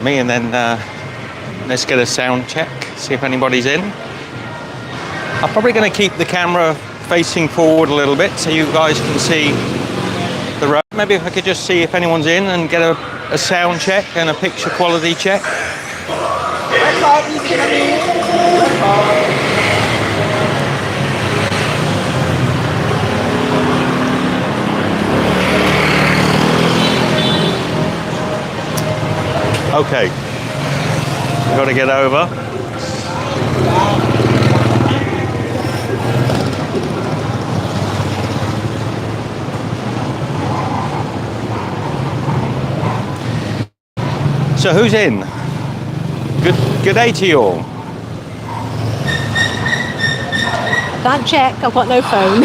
Me, and then let's get a sound check, see if anybody's in. I'm probably going to keep the camera facing forward a little bit so you guys can see the road. Maybe if I could just see if anyone's in and get a sound check and a picture quality check. Okay, we've got to get over. So who's in? Good day to you all. Can't check, I've got no phone.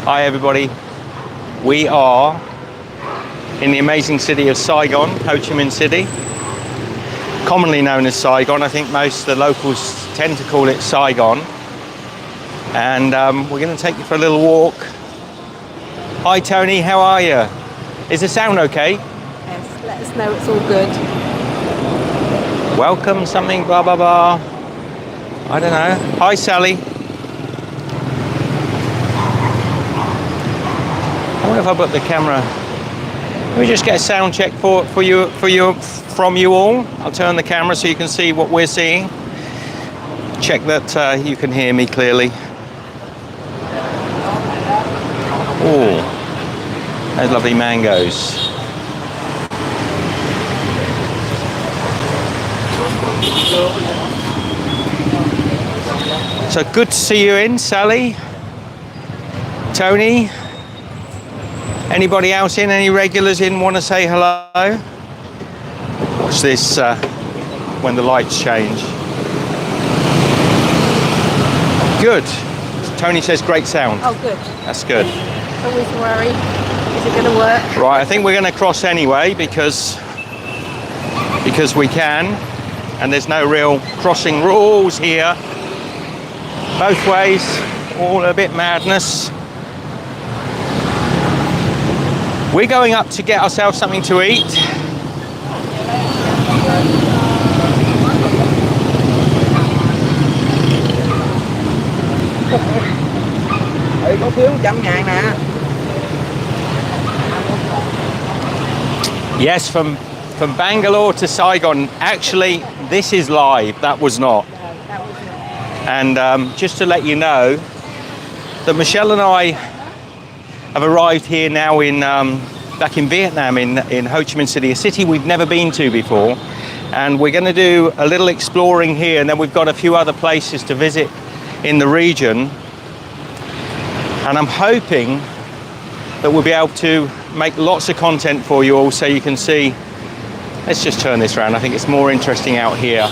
Hi everybody. We are in the amazing city of Saigon, Ho Chi Minh City. Commonly known as Saigon. I think most of the locals tend to call it Saigon. And we're going to take you for a little walk. Hi Tony, how are you? Is the sound okay? Yes, let us know it's all good. Welcome something, blah, blah, blah. I don't know. Hi Sally. I wonder if I put the camera. Let me just get a sound check from you all. I'll turn the camera so you can see what we're seeing. Check that you can hear me clearly. Oh, those lovely mangoes. So good to see you in, Sally, Tony. Anybody else in? Any regulars in want to say hello? Watch this when the lights change. Good. Tony says great sound. Oh, good. That's good. Always worry. Is it going to work? Right, I think we're going to cross anyway because we can, and there's no real crossing rules here. Both ways, all a bit madness. We're going up to get ourselves something to eat. Yes, from Bangalore to Saigon. Actually, this is live. That was not. And just to let you know that Michelle and I have arrived here now back in Vietnam in Ho Chi Minh City, a city we've never been to before. And we're going to do a little exploring here, and then we've got a few other places to visit in the region. And I'm hoping that we'll be able to make lots of content for you all so you can see. Let's just turn this around. I think it's more interesting out here.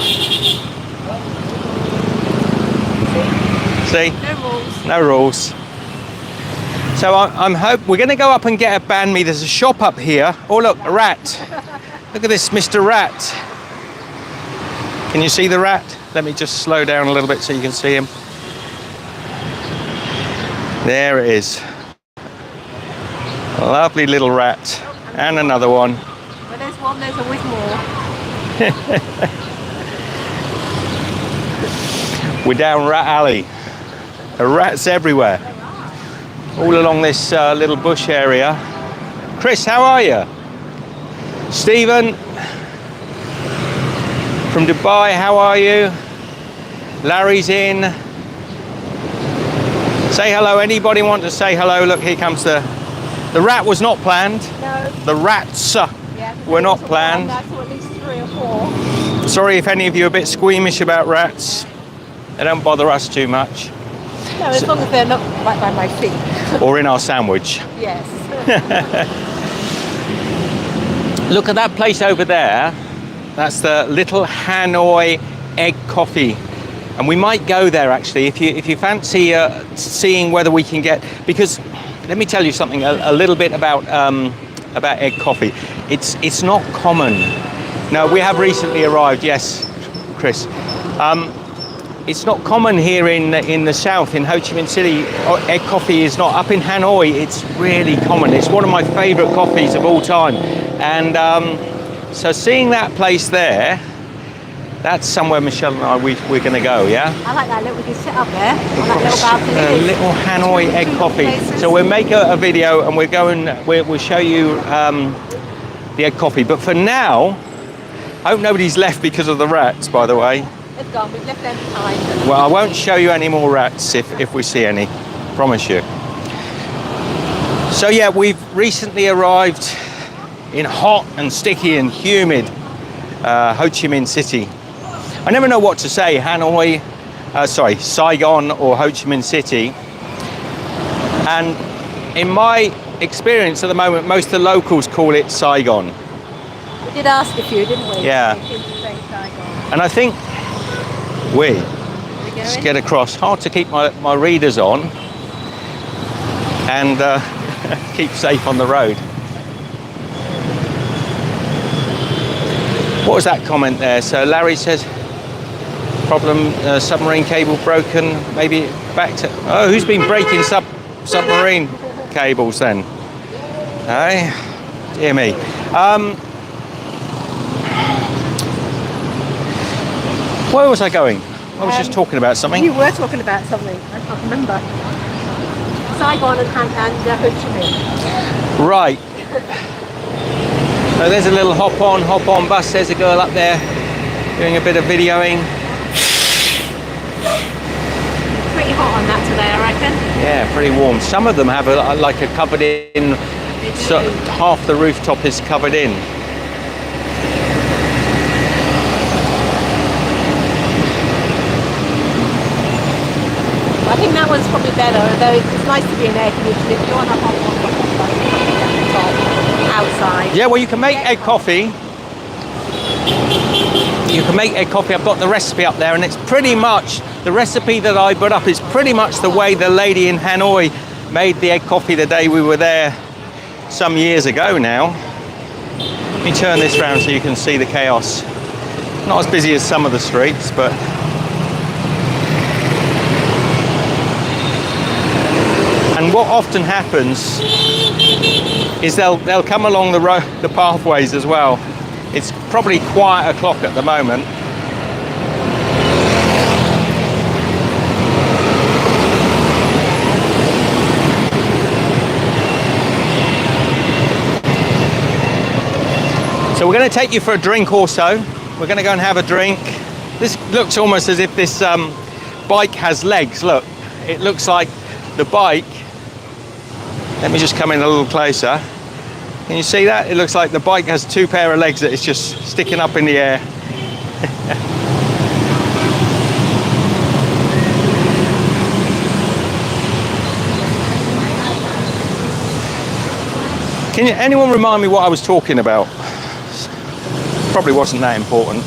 See? No rules. No rules. So I'm we're going to go up and get a Bahn Mi. There's a shop up here. Oh look, a rat. Look at this, Mr. Rat. Can you see the rat? Let me just slow down a little bit so you can see him. There it is. A lovely little rat. And another one. When there's one, there's always more. We're down Rat Alley. There are rats everywhere. All along this little bush area. Chris, how are you? Stephen from Dubai, how are you? Larry's in. Say hello. Anybody want to say hello? Look, here comes the rat was not planned. No. The rats were not planned. That's at least 3 or 4. Sorry if any of you are a bit squeamish about rats. They don't bother us too much. No, as long as they're not right by my feet. Or in our sandwich. Yes. Look at that place over there. That's the Little Hanoi Egg Coffee. And we might go there actually if you fancy seeing whether we can get, because let me tell you something a little bit about egg coffee. It's not common. No, we have recently arrived. Yes, Chris. It's not common here in the south, in Ho Chi Minh City. Egg coffee is not. Up in Hanoi, it's really common. It's one of my favorite coffees of all time. And So seeing that place there, that's somewhere Michelle and I, we're going to go, yeah? I like that. Look, we can sit up there on that little balcony. A little Hanoi egg coffee. So we'll make a video and we'll show you the egg coffee. But for now, I hope nobody's left because of the rats, by the way. They've gone. We've left them behind. Well, I won't show you any more rats if we see any. Promise you. So yeah, we've recently arrived in hot and sticky and humid Ho Chi Minh City. I never know what to say, Saigon or Ho Chi Minh City. And in my experience at the moment, most of the locals call it Saigon. We did ask a few, didn't we? Yeah. They seemed to say Saigon. And I think let's get across. Hard to keep my readers on and keep safe on the road. What was that comment there? So Larry says, problem, submarine cable broken, maybe back to... Oh, who's been breaking submarine cables then? Hey, dear me. Where was I going? I was just talking about something. You were talking about something. I can't remember. Saigon and Ho Chi Minh. Right. So there's a little hop on bus. There's a girl up there doing a bit of videoing. Pretty hot on that today, I reckon. Yeah, pretty warm. Some of them have like a covered in, so half the rooftop is covered in. I think that one's probably better, although it's nice to be in air conditioning. If you want a hot outside. Yeah, well, you can make egg coffee. You can make egg coffee. I've got the recipe up there, and it's pretty much the recipe that I put up is pretty much the way the lady in Hanoi made the egg coffee the day we were there some years ago now. Let me turn this round so you can see the chaos. Not as busy as some of the streets, but and what often happens is they'll come along the pathways as well. It's probably quiet o'clock at the moment. So we're going to take you for a drink also. We're going to go and have a drink. This looks almost as if this bike has legs. Look, it looks like the bike. Let me just come in a little closer. Can you see that? It looks like the bike has two pair of legs that it's just sticking up in the air. Can anyone remind me what I was talking about? Probably wasn't that important.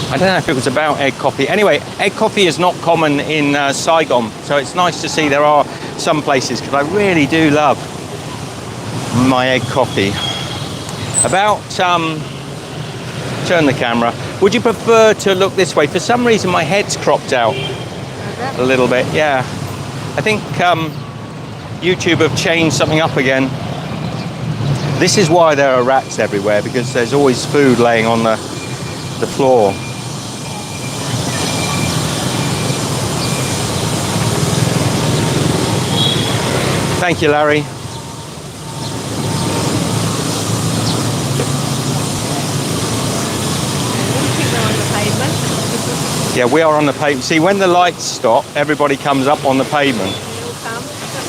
I don't know if it was about egg coffee. Anyway, egg coffee is not common in Saigon, so it's nice to see there are some places, because I really do love my egg coffee. Turn the camera. Would you prefer to look this way? For some reason my head's cropped out a little bit. Yeah, I think YouTube have changed something up again. This is why there are rats everywhere, because there's always food laying on the floor. Thank you, Larry. Yeah, we are on the pavement. See, when the lights stop, everybody comes up on the pavement.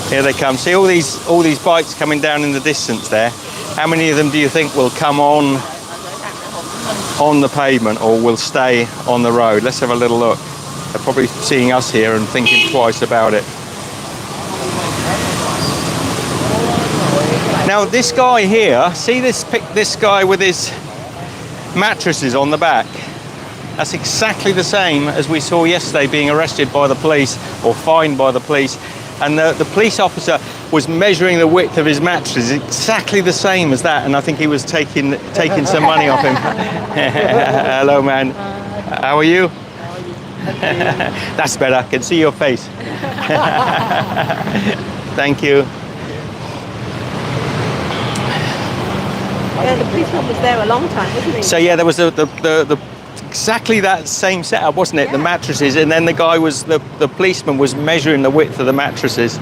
Here they come. See all these bikes coming down in the distance there. How many of them do you think will come on the pavement or will stay on the road? Let's have a little look. They're probably seeing us here and thinking twice about it. Now this guy here, see this guy with his mattresses on the back? That's exactly the same as we saw yesterday being arrested by the police or fined by the police. And the police officer was measuring the width of his mattress, exactly the same as that. And I think he was taking some money off him. Hello, man. How are you? That's better. I can see your face. Thank you. Yeah, the policeman was there a long time, wasn't he? So yeah, there was the exactly that same setup, wasn't it? The mattresses, and then the policeman was measuring the width of the mattresses.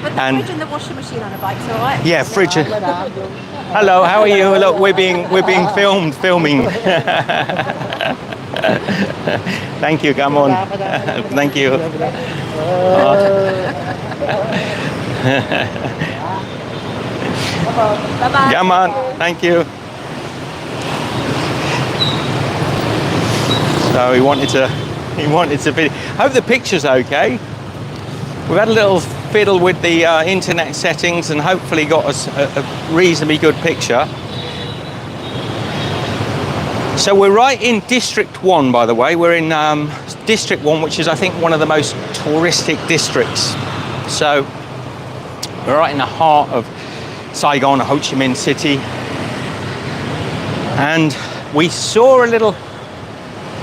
But the fridge and the washing machine on a bike's all right. Yeah, fridge. Hello, how are you? Look, we're being filming. Thank you. Come on. Thank you. Bye-bye. Come on. Thank you. So he wanted to video. Hope the picture's okay. We've had a little fiddle with the internet settings and hopefully got us a reasonably good picture. So we're right in District 1, by the way. We're in District 1, which is, I think, one of the most touristic districts. So we're right in the heart of Saigon, Ho Chi Minh City. And we saw a little...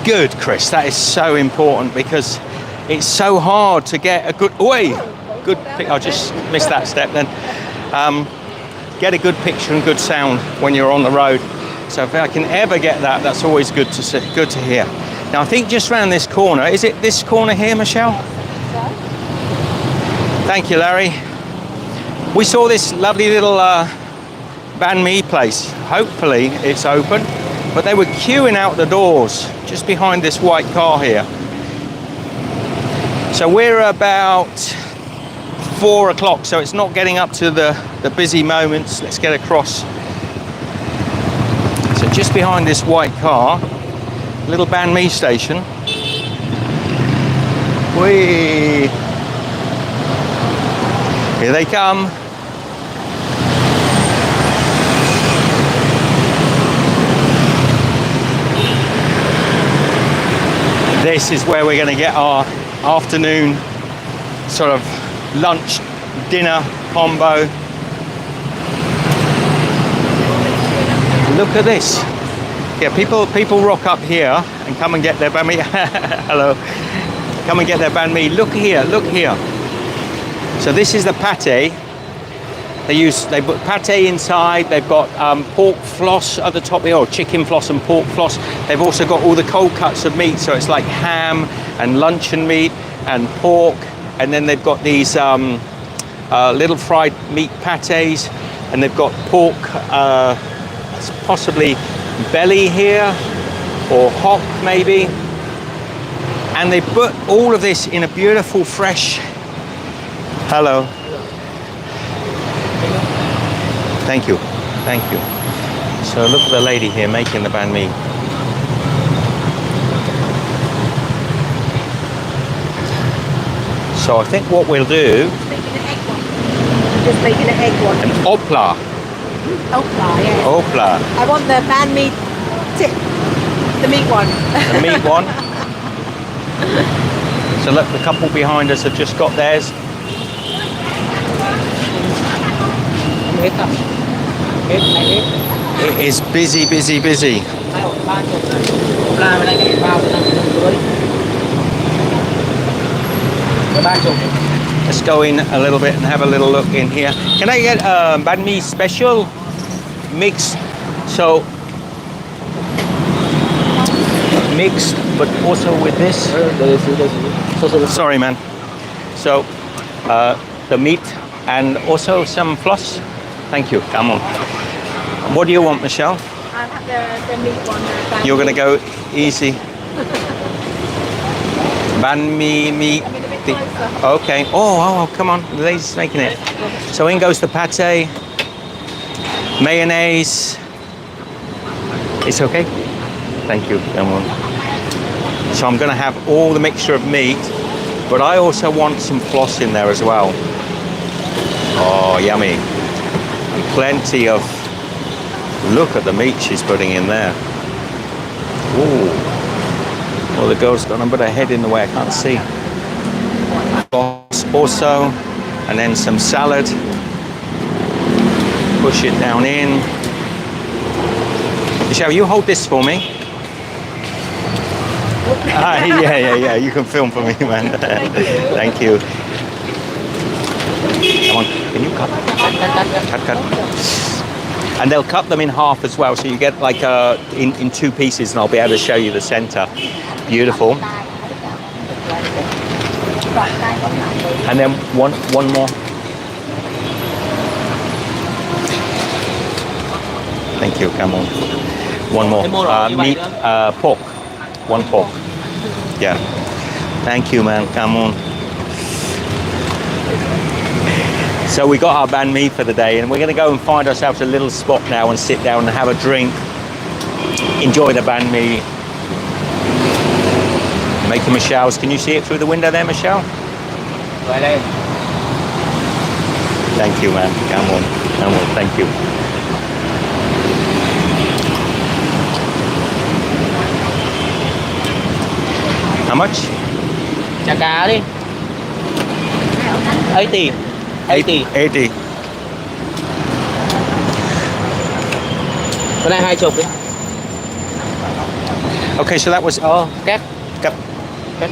Good, Chris. That is so important because it's so hard to get a good... Good pic. I just missed that step then. Get a good picture and good sound when you're on the road. So if I can ever get that, that's always good to see, good to hear. Now I think just round this corner, is it this corner here, Michelle? Thank you, Larry. We saw this lovely little Bahn Mi place. Hopefully it's open, but they were queuing out the doors just behind this white car here. So we're about 4 o'clock, so it's not getting up to the busy moments. Let's get across. So just behind this white car, little Bahn Mi station. Whee! Here they come. This is where we're going to get our afternoon sort of lunch, dinner combo. Look at this. Yeah, people rock up here and come and get their Bahn Mi. Hello. Come and get their Bahn Mi. Look here, look here. So this is the pate. They put pate inside. They've got pork floss at the top here, or chicken floss and pork floss. They've also got all the cold cuts of meat. So it's like ham and luncheon meat and pork. And then they've got these little fried meat pates, and they've got pork, possibly belly here, or hock maybe. And they put all of this in a beautiful, fresh... Hello. Thank you, thank you. So look at the lady here making the Bahn Mi. So I think what we'll do... Just making an egg one. An opla. Opla, yeah. Opla. I want the Bahn Mi tip. The meat one. The meat one. So look, the couple behind us have just got theirs. It is busy, busy, busy. Let's go in a little bit and have a little look in here. Can I get Bahn Mi special mixed? So mixed, but also with this. Sorry, man. So the meat and also some floss. Thank you. Come on. What do you want, Michelle? I'll have the meat one. You're going to go easy. Bahn Mi meat. Okay. Oh, come on. The lady's making it. So in goes the pate, mayonnaise. It's okay? Thank you. Come on. So I'm going to have all the mixture of meat, but I also want some floss in there as well. Oh, yummy. And plenty of... Look at the meat she's putting in there. Ooh. Well, the girl's got a bit of head in the way. I can't see. Also, and then some salad. Push it down in. Michelle, you hold this for me. Yeah. You can film for me, man. Thank you. Come on. Can you cut? Cut. And they'll cut them in half as well, so you get like in two pieces, and I'll be able to show you the center. Beautiful. And then one more. Thank you. Come on. One more. Meat, pork. One pork. Yeah. Thank you, man. Come on. So we got our banh mi for the day, and we're going to go and find ourselves a little spot now and sit down and have a drink, enjoy the banh mi. Making Michelle's. Can you see it through the window there, Michelle? Thank you, man. Come on. Come on. Thank you. How much? Chả cá đi. 80. 80. 80. Cái này 20 đi. Okay, so that was Cắt. Cut. Cắt.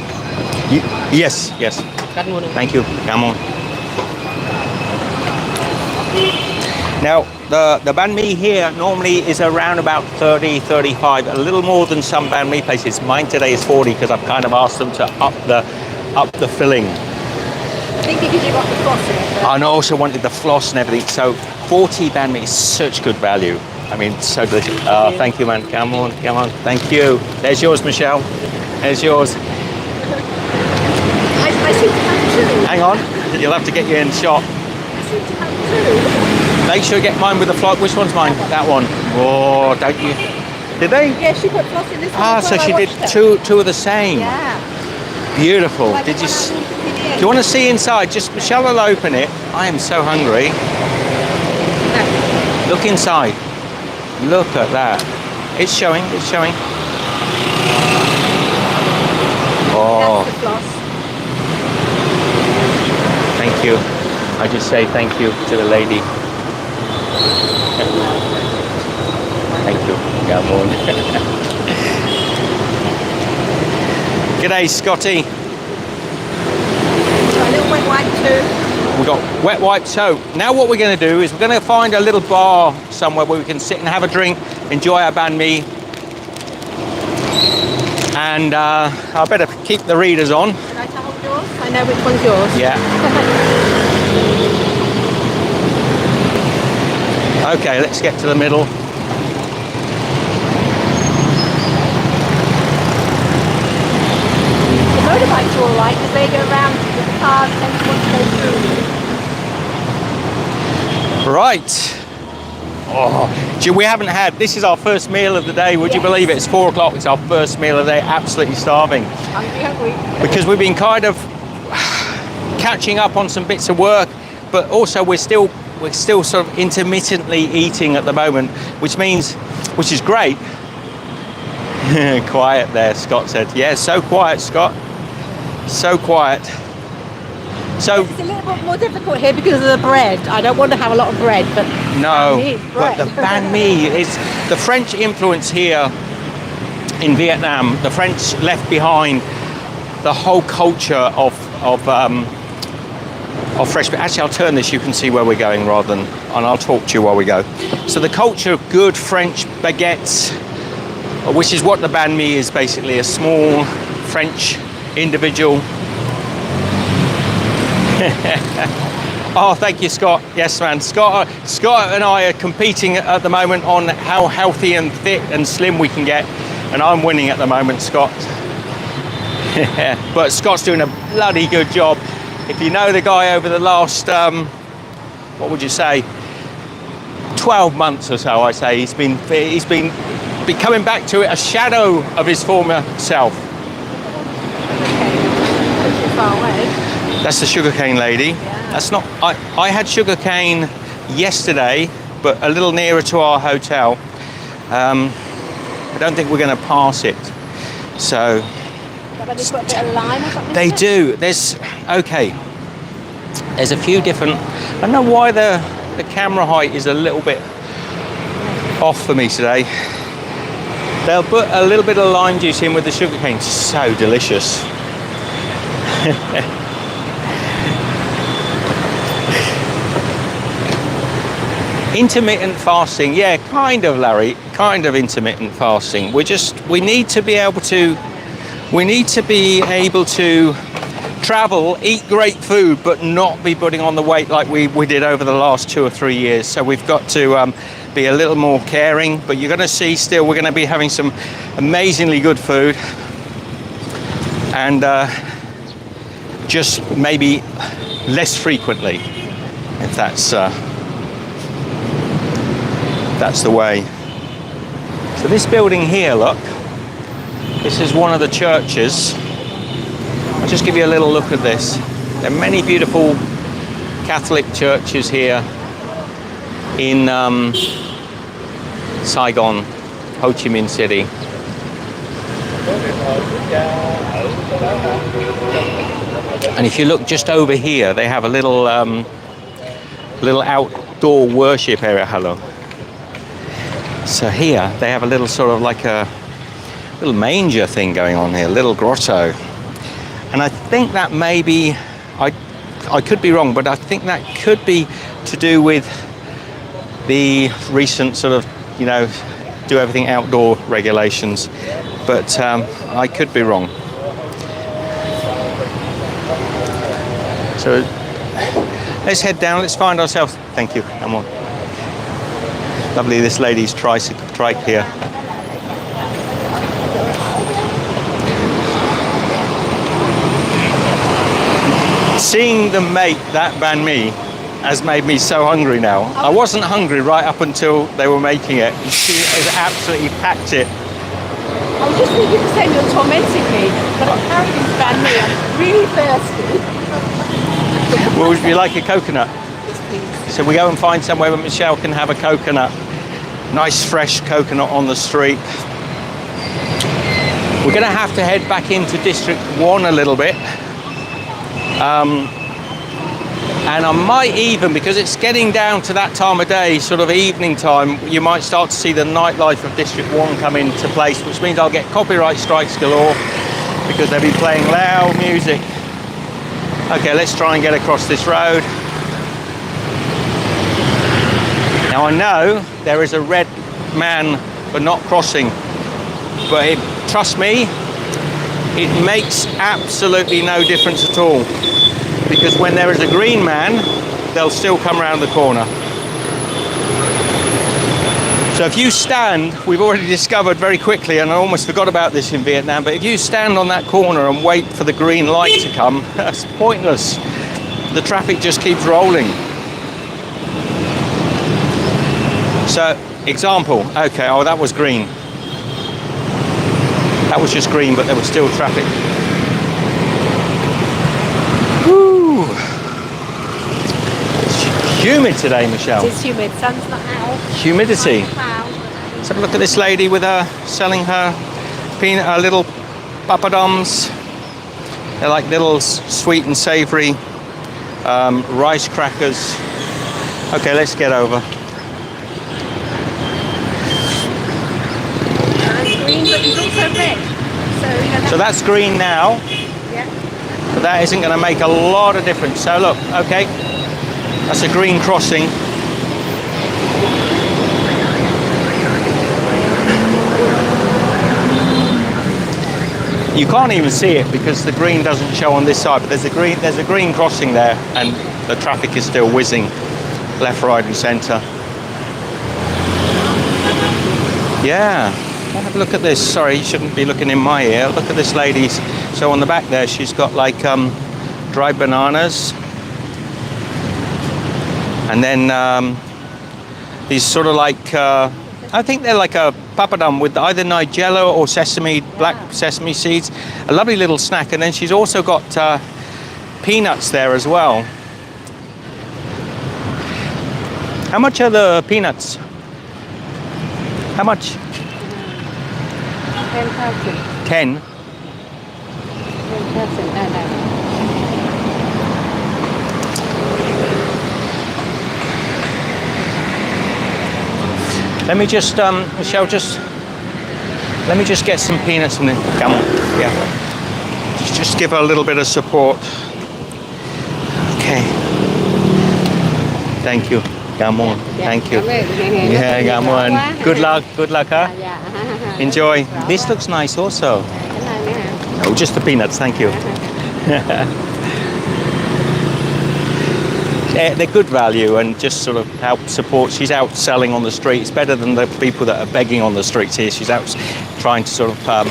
Yes, yes. Cắt luôn đi. Thank you. Come on. Now, the banh mi here normally is around about 30, 35, a little more than some banh mi places. Mine today is 40 because I've kind of asked them to up the filling. I think because you got the floss in it. And I also wanted the floss and everything. So 40 banh mi is such good value. I mean, so delicious. Thank you, man. Come on, come on. Thank you. There's yours, Michelle. There's yours. I seem to have two. Hang on. You'll have to get you in shot. I seem to have two. Make sure you get mine with the flock. Which one's mine? That one. Oh, don't you? Did they? Yeah, she put floss in this one. Ah, as so well. she I did watched it. two of the same. Yeah. Beautiful. Like Did you? when I walked in the end. Do you want to see inside? Just Michelle will open it. I am so hungry. Look inside. Look at that. It's showing. It's showing. Oh, That's the floss. thank you. I just say thank you to the lady. Thank you. Come on. G'day, Scotty. Got a little wet wipe too. We've got wet wipe soap. Now what we're going to do is we're going to find a little bar somewhere where we can sit and have a drink, enjoy our banh mi. And I better keep the readers on. Should I hold yours? I know which one's yours. Yeah. Okay, let's get to the middle. The motorbikes are all right because they go around with the cars and want to go through. Right. Oh, gee, we haven't had, this is our first meal of the day. Would you Yes. believe it? It's 4 o'clock. It's our first meal of the day. Absolutely starving. Hungry. Because we've been kind of catching up on some bits of work, but also we're still sort of intermittently eating at the moment, which is great. Quiet there, Scott said. Yeah, so quiet, Scott. So quiet. So It's a little bit more difficult here because of the bread. I don't want to have a lot of bread, but no, banh mi is but bread. the banh mi is the French influence here in Vietnam. The French left behind the whole culture of fresh. But actually, I'll turn this. You can see where we're going rather than, and I'll talk to you while we go. So the culture of good French baguettes, which is what the banh mi is basically, a small French individual. Oh, thank you, Scott. Yes, man. Scott and I are competing at the moment on how healthy and fit and slim we can get, and I'm winning at the moment, Scott. But Scott's doing a bloody good job. If you know the guy over the last, what would you say, 12 months or so, I say, he's been coming back to it, a shadow of his former self. Too far away. That's the sugarcane lady. Yeah. That's not. I had sugarcane yesterday, but a little nearer to our hotel. I don't think we're going to pass it. So But they put a bit of lime or something. they in it? do. There's a few different. I don't know why the camera height is a little bit off for me today. They'll put a little bit of lime juice in with the sugarcane. So delicious. Intermittent fasting, yeah, kind of, Larry, kind of intermittent fasting. We need to be able to travel, eat great food, but not be putting on the weight like we did over the last 2 or 3 years. So we've got to be a little more caring, but you're going to see still we're going to be having some amazingly good food, and just maybe less frequently, if that's the way. So this building here, look, this is one of the churches. I'll just give you a little look at this. There are many beautiful Catholic churches here in Saigon, Ho Chi Minh City. And if you look just over here, they have a little outdoor worship area. Hello. So here they have a little sort of like a little manger thing going on here, little grotto. And I think that maybe, I could be wrong, but I think that could be to do with the recent sort of, you know, do everything outdoor regulations. But I could be wrong. So let's head down, let's find ourselves, thank you, come on. Lovely, this lady's trike here. Seeing them make that banh mi has made me so hungry now. I wasn't hungry right up until they were making it. She has absolutely packed it. I was just thinking the same, you're tormenting me, but apparently it's banh mi. I'm really thirsty. Well, would you like a coconut? Yes, please. So we go and find somewhere where Michelle can have a coconut. Nice fresh coconut on the street. We're going to have to head back into District 1 a little bit. And I might even, because it's getting down to that time of day, sort of evening time, you might start to see the nightlife of District 1 come into place, which means I'll get copyright strikes galore because they'll be playing loud music. Okay, let's try and get across this road. Now I know there is a red man for not crossing, but trust me, it makes absolutely no difference at all, because when there is a green man, they'll still come around the corner. So if you stand, we've already discovered very quickly, and I almost forgot about this in Vietnam, but if you stand on that corner and wait for the green light to come, that's pointless. The traffic just keeps rolling. So, example, okay, oh, that was green. That was just green, but there was still traffic. Woo! It's humid today, Michelle. It's humid, sun's not out. Humidity. Let's have a look at this lady with her selling her little papadums. They're like little sweet and savoury rice crackers. Okay, let's get over. Green, but it's also red. So that's green now. Yeah. But that isn't going to make a lot of difference. So look, okay, that's a green crossing. You can't even see it because the green doesn't show on this side, but there's a green crossing there, and the traffic is still whizzing left, right, and centre. Yeah. Have a look at this. Sorry, you shouldn't be looking in my ear. Look at this lady's. So on the back there, she's got like dried bananas, and then these sort of like I think they're like a papadum with either nigella or black sesame seeds. A lovely little snack. And then she's also got peanuts there as well. How much are the peanuts? How much? 10,000. 10. 10,000. No. Let me just, Michelle, let me just get some peanuts in it. Come on, yeah. Just give her a little bit of support. Okay. Thank you. Come on. Thank you. Yeah, come on. Good luck, huh? Dạ. Enjoy. This looks nice also. Cái này nữa hả? Oh, just the peanuts, thank you. They're good value and just sort of help support. She's out selling on the street. It's better than the people that are begging on the streets here. She's out trying to sort of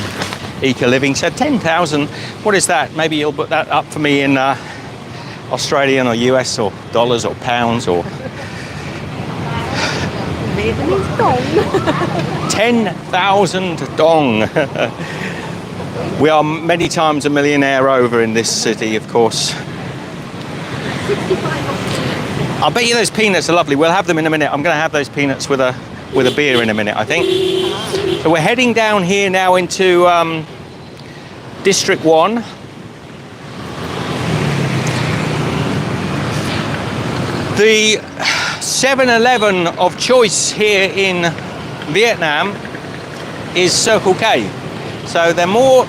eke a living. So 10,000, what is that? Maybe you'll put that up for me in Australian or US or dollars or pounds or... Vietnamese dong. 10,000 dong. We are many times a millionaire over in this city, of course. I'll bet you those peanuts are lovely. We'll have them in a minute. I'm going to have those peanuts with a beer in a minute, I think. So we're heading down here now into District 1. The 7-Eleven of choice here in Vietnam is Circle K. So they're more,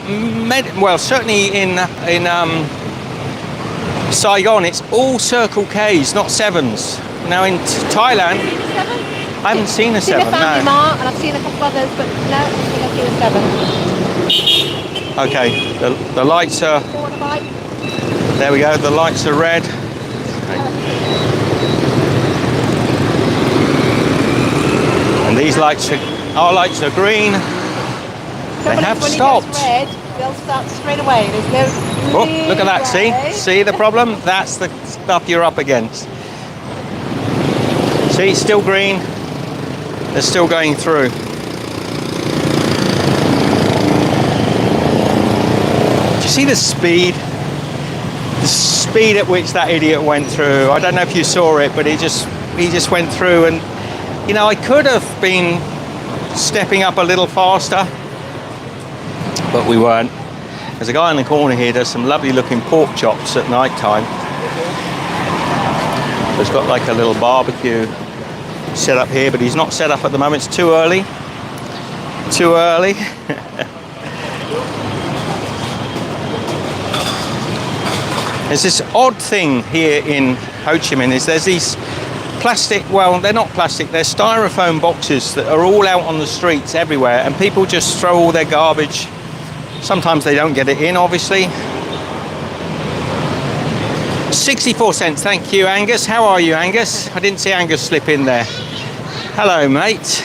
well, certainly in Saigon, it's all Circle Ks, not 7s. Now in Thailand, I haven't seen a 7, I've seen a Family no. Mart and I've seen a couple others, but no, I've seen a 7. Okay, the lights are, Quarter bite. there we go, the lights are red. And these lights are, our lights are green. They have When stopped. it gets red, they'll start straight away. There's no Oh, look at that, leeway. see the problem? That's the stuff you're up against. See, still green, they're still going through. Do you see the speed? The speed at which that idiot went through. I don't know if you saw it, but he just went through, and you know, I could have been stepping up a little faster, but we weren't. There's a guy in the corner here does some lovely looking pork chops at night time. He's got like a little barbecue set up here, but he's not set up at the moment. It's too early. Too early. There's this odd thing here in Ho Chi Minh is there's these plastic, well, they're not plastic, they're styrofoam boxes that are all out on the streets everywhere, and people just throw all their garbage. Sometimes they don't get it in, obviously. 64 cents, thank you, Angus. How are you, Angus? I didn't see Angus slip in there. Hello, mate.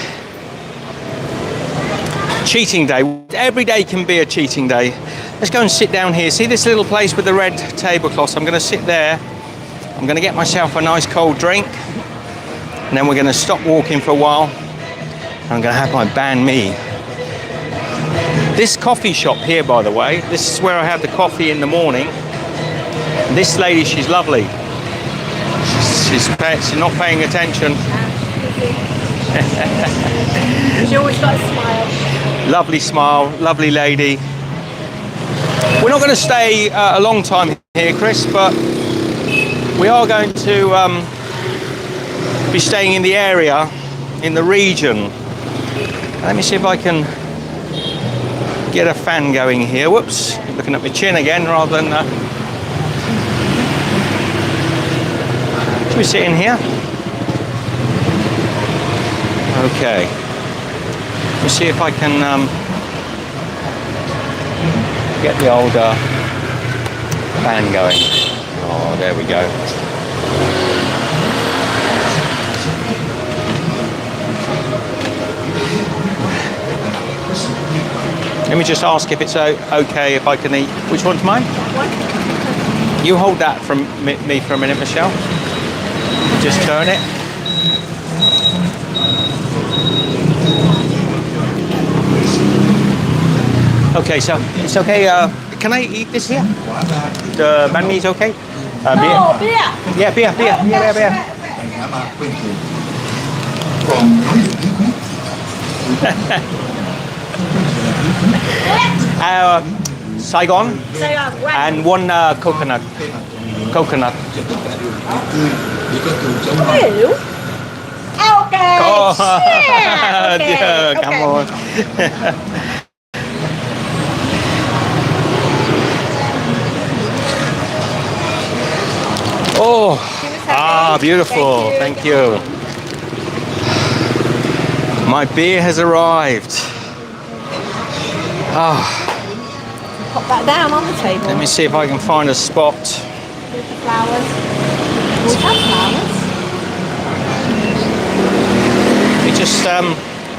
Cheating day. Every day can be a cheating day. Let's go and sit down here. See this little place with the red tablecloths? I'm going to sit there. I'm going to get myself a nice cold drink. And then we're going to stop walking for a while. I'm going to have my Bahn Mi. This coffee shop here, by the way, this is where I have the coffee in the morning. This lady, she's lovely. She's not paying attention. She always got a smile. Lovely smile, lovely lady. We're not going to stay a long time here, Chris, but we are going to be staying in the area, in the region. Let me see if I can get a fan going here. Whoops, looking at my chin again rather than... Should we sit in here? Okay. Let's see if I can get the old fan going. Oh, there we go. Let me just ask if it's okay if I can eat. Which one's mine? You hold that from me for a minute, Michelle. Just turn it. Okay, so it's okay. Can I eat this here? The banh mi is okay? Beer? No, beer. Yeah, beer. Saigon and one coconut. Ew. Okay. Oh, Yeah. Okay. yeah, Okay. come on. Oh, beautiful. Thank you. My beer has arrived. Oh, Pop that down on the table. let me see if I can find a spot. With the flowers. We have flowers. You just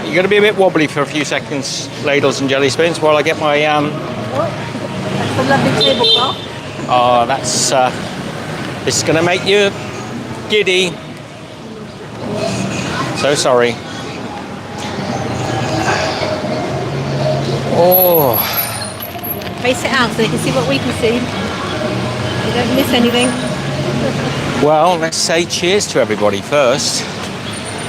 you're going to be a bit wobbly for a few seconds, ladles and jelly spoons, while I get my That's a lovely tablecloth. oh, that's this is going to make you giddy. So sorry. Oh, Face it out so they can see what we can see. You don't miss anything. well, let's say cheers to everybody first.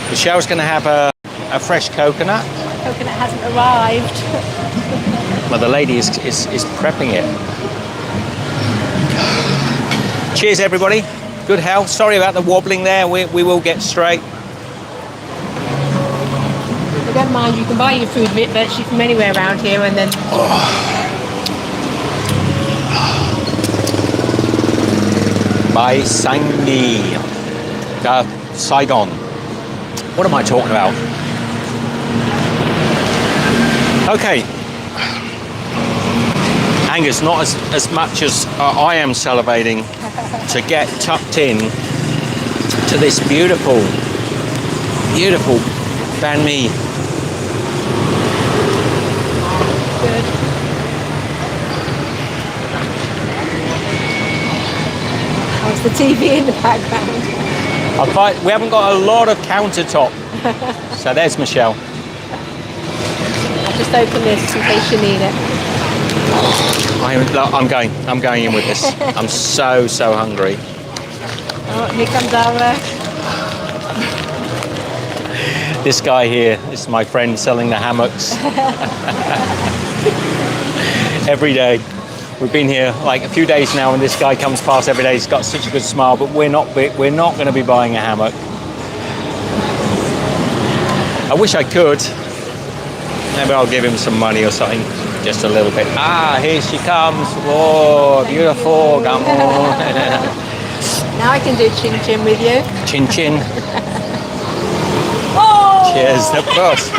Michelle's going to have a fresh coconut. Coconut hasn't arrived. Well, the lady is prepping it. Cheers, everybody. Good health. Sorry about the wobbling there. We will get straight. I don't mind, you can buy your food virtually from anywhere around here and then... By Sangi. Saigon. What am I talking about? Okay. Angus, not as much as I am salivating to get tucked in to this beautiful, beautiful Bahn Mi. Good. Oh, it's the TV in the background. We haven't got a lot of countertop. So there's Michelle. I'll just open this in case you need it. I'm going in with this. I'm so hungry. Oh, here comes our... This guy here, this is my friend selling the hammocks. Every day. We've been here like a few days now, and this guy comes past every day. He's got such a good smile, but we're not going to be buying a hammock. I wish I could. Maybe I'll give him some money or something, just a little bit. Ah, here she comes. Whoa, beautiful. Come on. Now I can do chin chin with you. Chin chin. Oh! Cheers, of course.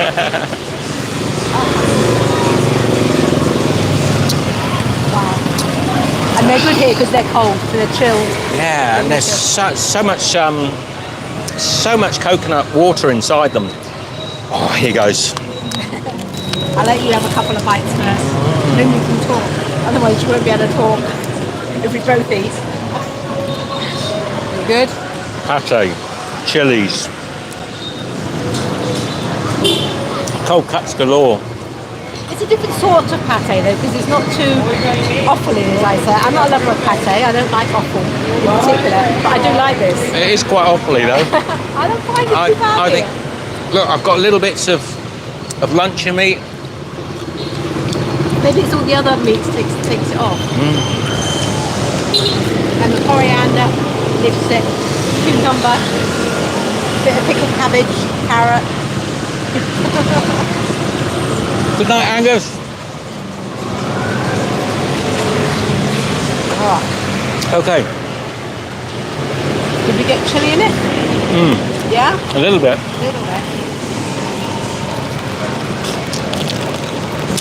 And they're good here because they're cold, so they're chilled. Yeah, and there's so much coconut water inside them. Oh, here goes. I'll let you have a couple of bites first. Then you can talk. Otherwise you won't be able to talk if we both eat. You good? Pate, chilies, cold cuts galore. It's a different sort of pate though, because it's not too offally, as I say. I'm not a lover of pate. I don't like offal in particular, but I do like this. It is quite awfully though. I don't find it too bad. I think. Look, I've got little bits of luncheon meat. Maybe it's all the other meats takes it off. And the coriander lifts it. Cucumber, bit of pickled cabbage, carrot. Good night, Angus. Oh, Okay. did we get chili in it? Yeah? A little bit. A little bit.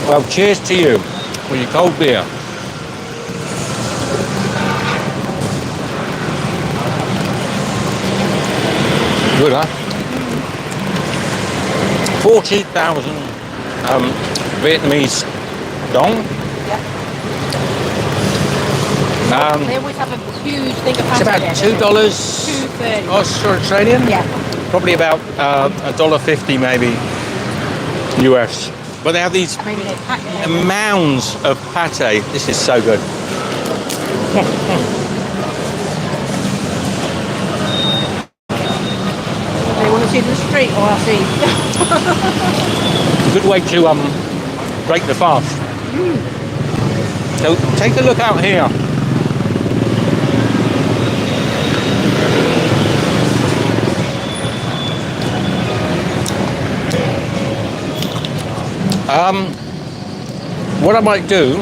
Well, cheers to you with your cold beer. Good, huh? 40,000 Vietnamese dong. Yeah. They always have a huge thing of It's about pasta. $2 $2.30. Australian. Yeah. Probably about $1.50 maybe US. But they have these Maybe they pack it. mounds of pate. This is so good. They want to see the street, or I'll see. Good way to break the fast. So take a look out here. What I might do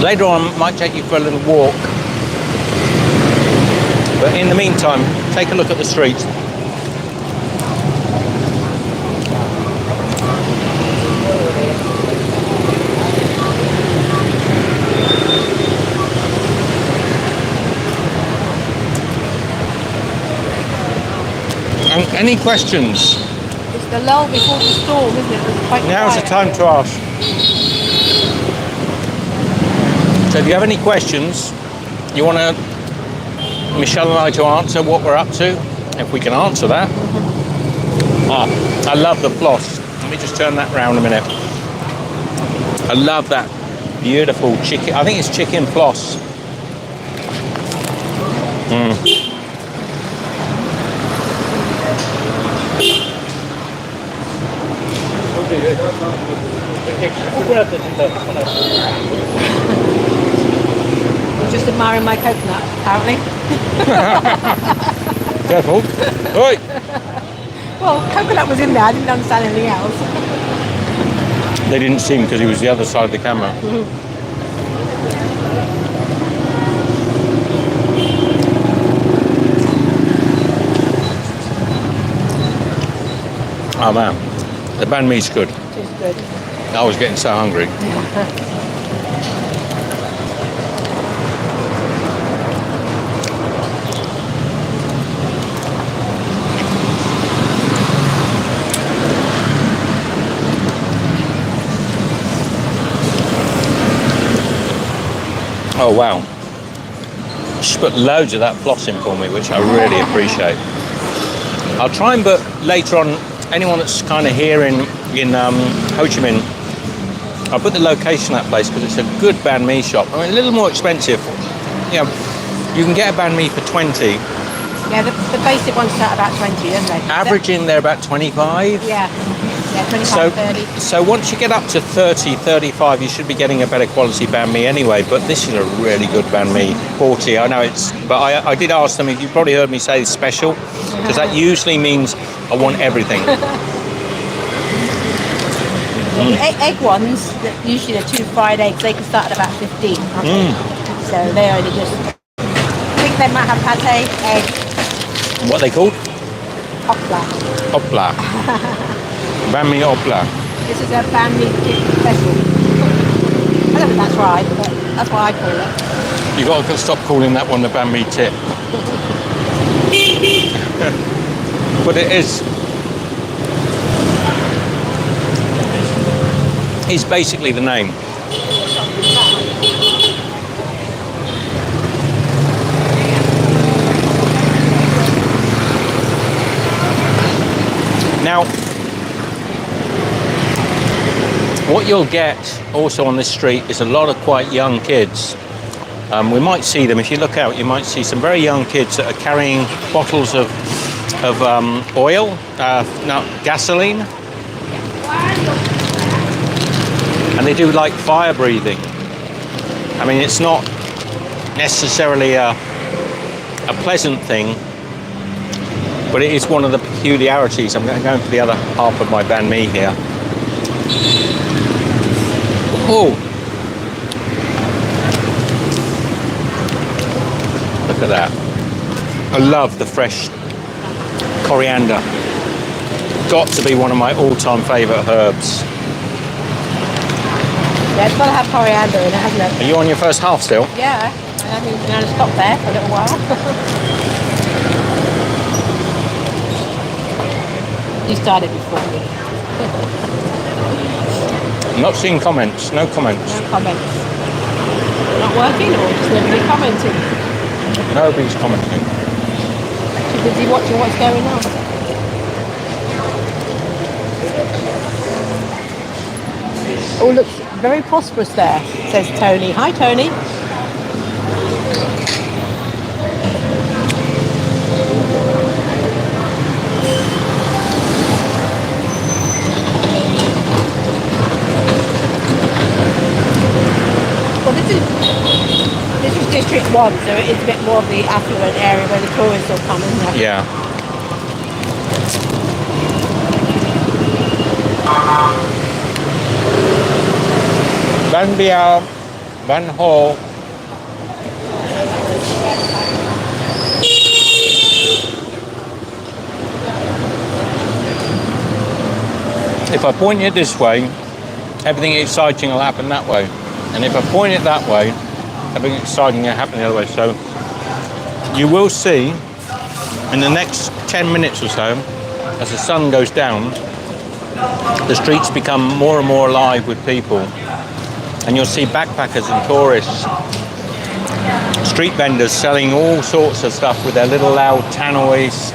later on, I might take you for a little walk But in the meantime, take a look at the streets. And any questions? It's the lull before the storm, isn't it? It's quite Now's the quiet. time to ask. So if you have any questions, you want Michelle and I to answer what we're up to, if we can answer that. I love the floss. Let me just turn that round a minute. I love that beautiful chicken. I think it's chicken floss. I'm just admiring my coconut, apparently. Careful. Oi. Well, coconut was in there. I didn't understand anything else. They didn't see him because he was the other side of the camera. Oh man, the banh mi's good. It's good. I was getting so hungry. Oh wow. She's put loads of that floss in for me, which I really appreciate. I'll try and book later on anyone that's kind of here in Ho Chi Minh. I'll put the location of that place because it's a good banh mi shop. I mean, a little more expensive. You know, you can get a banh mi for 20. Yeah, the basic ones start about 20, don't they? Averaging they're about 25. Yeah, 25, So, 30. so once you get up to 30, 35, you should be getting a better quality banh mi anyway. But this is a really good banh mi. 40, I know it's. But I did ask them. If you probably heard me say special, because that usually means I want everything. The egg ones, that usually the 2 fried eggs, they can start at about 15. Okay? So they only just. I think they might have pate, egg, What are they called? opla. Opla. Banh mi opla. This is a banh mi special. I don't think that's right, but that's what I call it. You got to stop calling that one the banh mi tip. But it is. It's basically the name. Now, what you'll get also on this street is a lot of quite young kids. We might see them, if you look out, you might see some very young kids that are carrying bottles of oil, no, gasoline. And they do like fire breathing. I mean, it's not necessarily a pleasant thing, but it is one of the peculiarities. I'm going for the other half of my banh mi here. Oh, look at that. I love the fresh coriander. Got to be one of my all-time favourite herbs. Yeah, it's got to have coriander in it, hasn't it? Are you on your first half still? Yeah, I mean, we're going to stop there for a little while. You started before me. I'm not seeing comments. No comments. No comments. Not working or just nobody commenting? Nobody's commenting. Too busy watching what's going on. Oh, looks very prosperous there, says Tony. Hi, Tony. Well, this is District 1, so it is a bit more of the affluent area where the tourists will come, isn't it? Yeah. Banh bia, banh ho. If I point it this way, everything exciting will happen that way. And if I point it that way, everything exciting will happen the other way. So you will see in the next 10 minutes or so, as the sun goes down, the streets become more and more alive with people. And you'll see backpackers and tourists, street vendors selling all sorts of stuff with their little loud tannoys.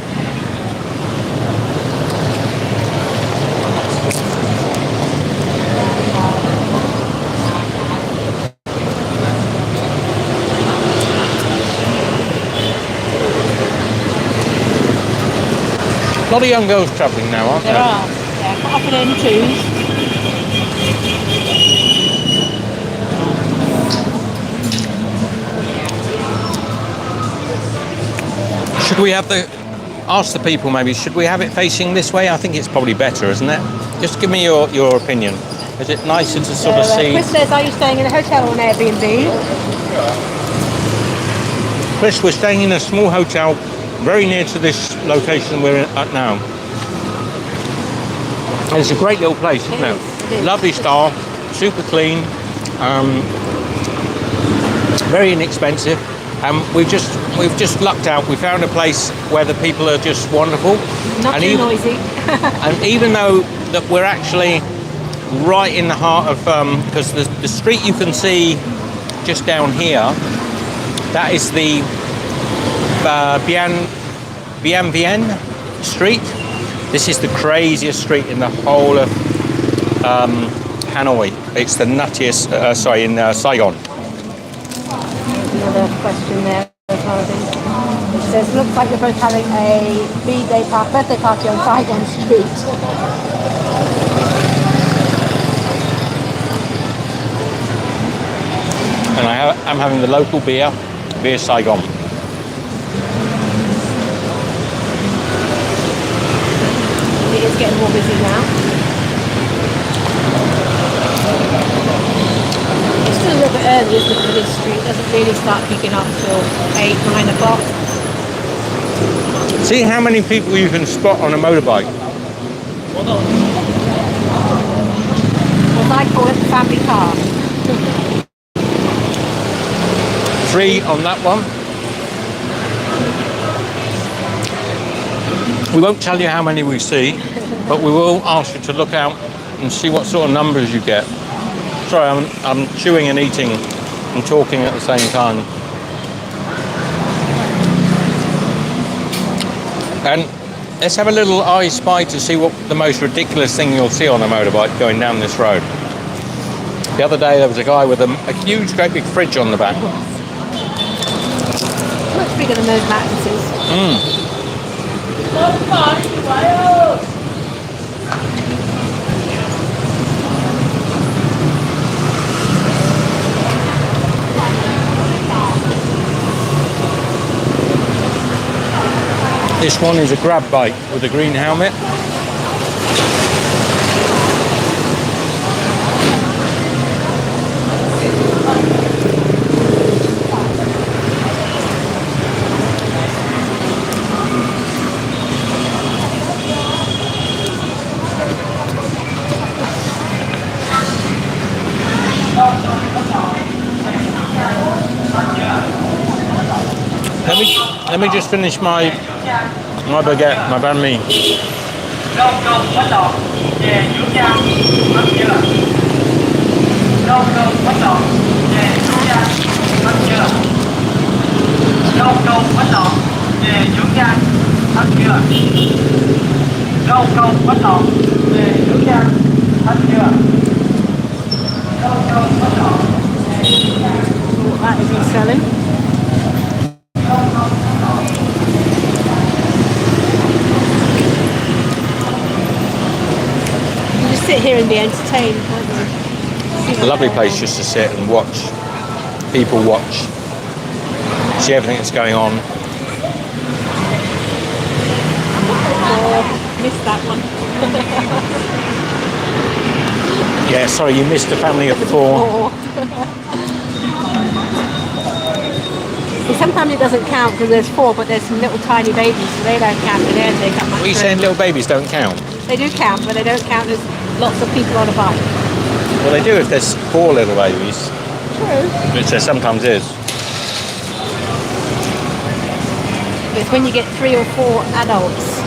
A lot of young girls travelling now, aren't there? There are. Yeah, quite often in twos. Should we have ask the people maybe, should we have it facing this way? I think it's probably better, isn't it? Just give me your opinion. Is it nicer to sort of see? Chris says, are you staying in a hotel or an Airbnb? Chris, we're staying in a small hotel very near to this location we're at now. And it's a great little place, isn't it? It is. Lovely style, super clean, very inexpensive. And we've just lucked out. We found a place where the people are just wonderful. Not too noisy. And even though that we're actually right in the heart of, because the street you can see just down here, that is the Bien Street. This is the craziest street in the whole of Hanoi. It's the nuttiest, in Saigon. Another question there. It says, looks like you're both having a birthday party on Saigon Street. And I'm having the local beer Saigon. It is getting more busy now. It's still a little bit early, isn't it, for this street? It doesn't really start picking up till 8, 9 o'clock. See how many people you can spot on a motorbike. What I call it, the family car. 3 on that one. We won't tell you how many we see, but we will ask you to look out and see what sort of numbers you get. Sorry, I'm chewing and eating and talking at the same time. And let's have a little eye spy to see what the most ridiculous thing you'll see on a motorbike going down this road. The other day there was a guy with a huge, great big fridge on the back. Much bigger than those mattresses. This one is a grab bike with a green helmet. Let me just finish my baguette, my banh mi. What is he selling? Sit here and be entertained, can't you? A lovely place just to sit and watch people watch, see everything that's going on. Oh, missed that one. Yeah, sorry, you missed a family of 4. Sometimes it doesn't count because there's 4, but there's some little tiny babies, so they don't count. They don't take up much. What are you saying, little babies don't count? They do count, but they don't count as lots of people on a bike. Well, they do if there's 4 little babies, True. which there sometimes is. It's when you get 3 or 4 adults.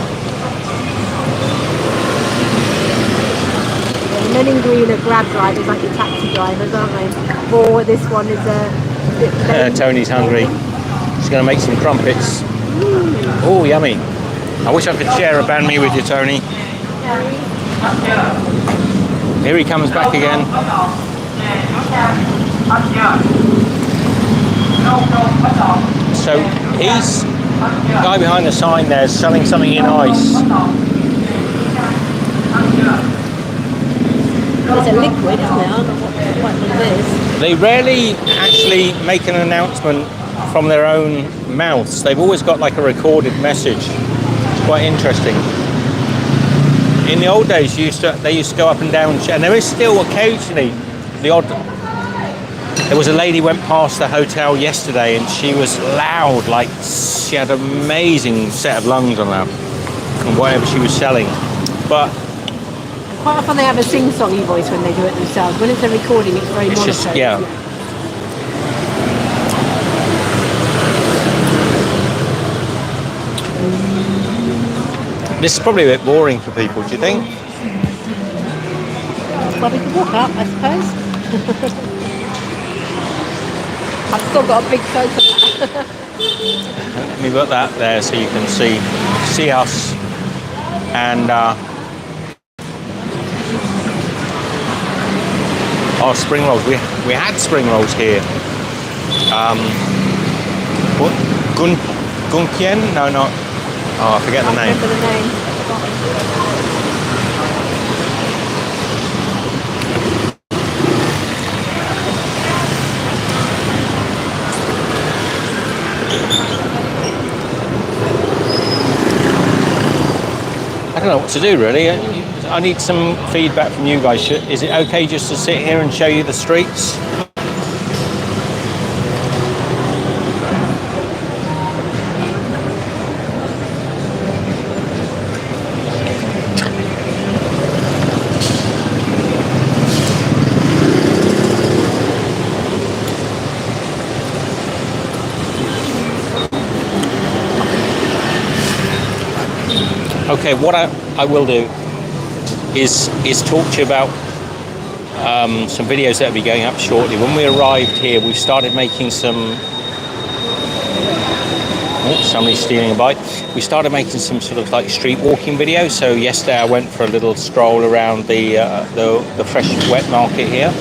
The men in green are grab drivers, like the taxi drivers, aren't they? Or this one is a... Tony's hungry. She's going to make some crumpets. Oh, yummy. I wish I could share a banh mi with you, Tony. Here he comes back again. So he's the guy behind the sign there is selling something in ice. It's a liquid, isn't it? I don't know what it is. They rarely actually make an announcement from their own mouths. They've always got like a recorded message. It's quite interesting. In the old days, they used to go up and down, and there is still occasionally the odd. There was a lady went past the hotel yesterday, and she was loud, like she had an amazing set of lungs on her, and whatever she was selling. But quite often they have a sing-songy voice when they do it themselves. When it's a recording, it's very monotone. just, yeah. This is probably a bit boring for people, do you think? Well, we can walk up, I suppose. I've still got a big photograph. Let me put that there so you can see us. And oh, spring rolls. We had spring rolls here. What? Gunkien? No, not. Oh, I forget the name. Remember the name. I don't know what to do really. I need some feedback from you guys. Is it okay just to sit here and show you the streets? Okay, what I will do is talk to you about some videos that will be going up shortly. When we arrived here, we started making some. Oh, somebody's stealing a bike. We started making some sort of like street walking videos. So yesterday I went for a little stroll around the fresh wet market here,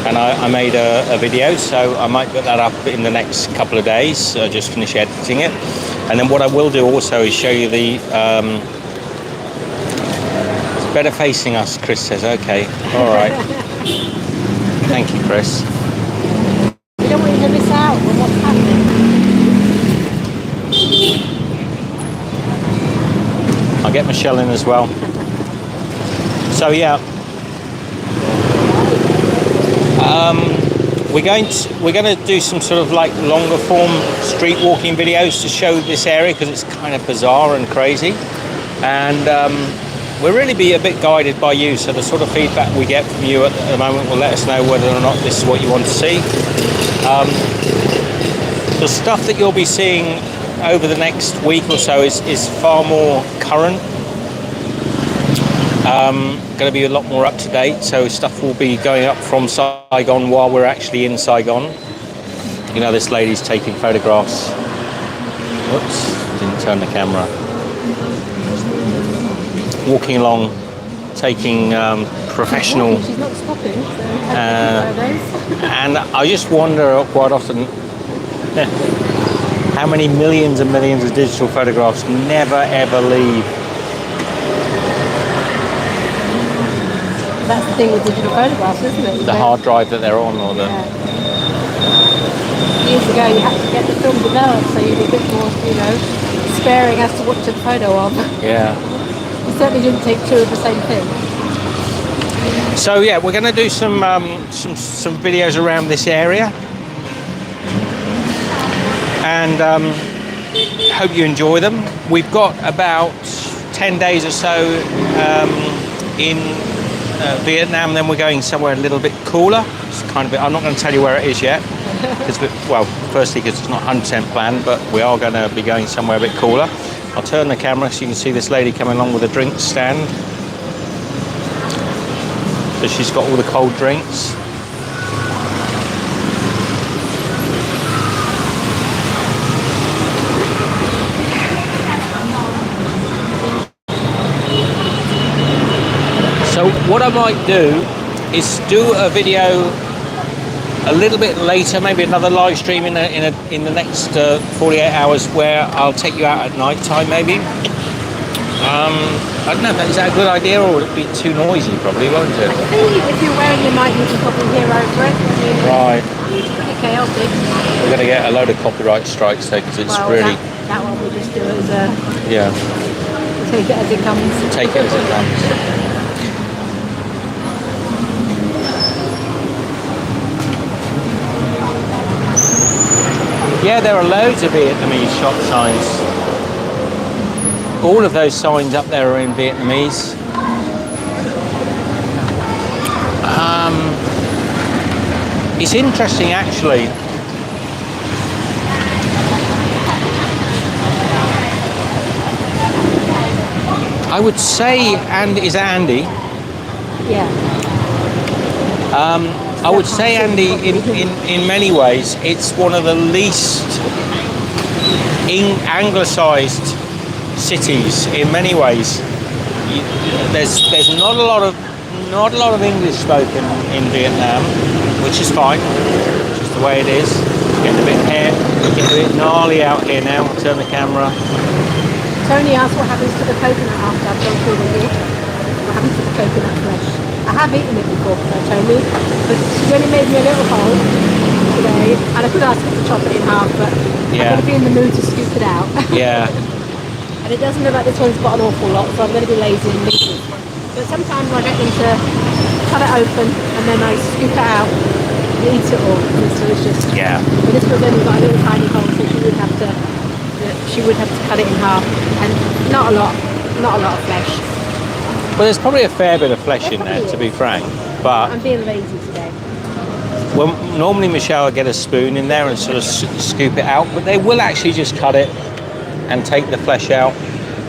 and I made a video. So I might put that up in the next couple of days. Just finish editing it, and then what I will do also is show you the. Better facing us, Chris says. Okay, all right. Thank you, Chris. We don't want you to miss out on what's happening. I'll get Michelle in as well. So yeah, we're going to do some sort of like longer form street walking videos to show this area because it's kind of bizarre and crazy, and. We'll really be a bit guided by you, so the sort of feedback we get from you at the moment will let us know whether or not this is what you want to see. The stuff that you'll be seeing over the next week or so is far more current, going to be a lot more up to date, so stuff will be going up from Saigon while we're actually in Saigon. You know, this lady's taking photographs. Whoops, didn't turn the camera. Walking along, taking professional. She's not stopping. So and I just wonder quite often how many millions and millions of digital photographs never ever leave. That's the thing with digital photographs, isn't it? The hard drive that they're on, or the. Yeah. Years ago, you had to get the film developed, so you'd be a bit more, sparing as to what to photo of. Yeah. You certainly didn't take 2 of the same thing. So yeah, we're going to do some videos around this area, and hope you enjoy them. We've got about 10 days or so in Vietnam, then we're going somewhere a little bit cooler. It's kind of. I'm not going to tell you where it is yet. Well, firstly, because it's not 100% planned, but we are going to be going somewhere a bit cooler. I'll turn the camera so you can see this lady coming along with a drink stand. So she's got all the cold drinks. So what I might do is do a video a little bit later, maybe another live stream in the next 48 hours, where I'll take you out at night time, maybe. I don't know, is that a good idea, or would it be too noisy? Probably, won't it? I think if you're wearing your mic, you can probably hear over it. Right. It's pretty chaotic. We're going to get a load of copyright strikes though, because it's really. That one we just do as a. Yeah. Take it as it comes. Take it as it comes. Yeah, there are loads of Vietnamese shop signs. All of those signs up there are in Vietnamese. It's interesting, actually. I would say, is that Andy? Yeah. I would say, Andy, in many ways, it's one of the least anglicised cities. In many ways, there's not a lot of English spoken in Vietnam, which is fine. It's just the way it is. It's getting a bit gnarly out here now. I'll turn the camera. Tony asked what happens to the coconut after I've gone through the year. What happens to the coconut flesh? I have eaten it before, Tony, but she's only made me a little hole today, and I could ask her to chop it in half, but Yeah. I'm going to be in the mood to scoop it out. Yeah. And it doesn't look like this one's got an awful lot, so I'm going to be lazy and leave it. But sometimes I get them to cut it open, and then I scoop it out and eat it all, and it's delicious. Yeah. But this one's only got a little tiny hole, so she would have to cut it in half, and not a lot of flesh. Well, there's probably a fair bit of flesh in there, to be frank. But I'm being lazy today. well, normally Michelle will get a spoon in there and sort of scoop it out, but they will actually just cut it and take the flesh out,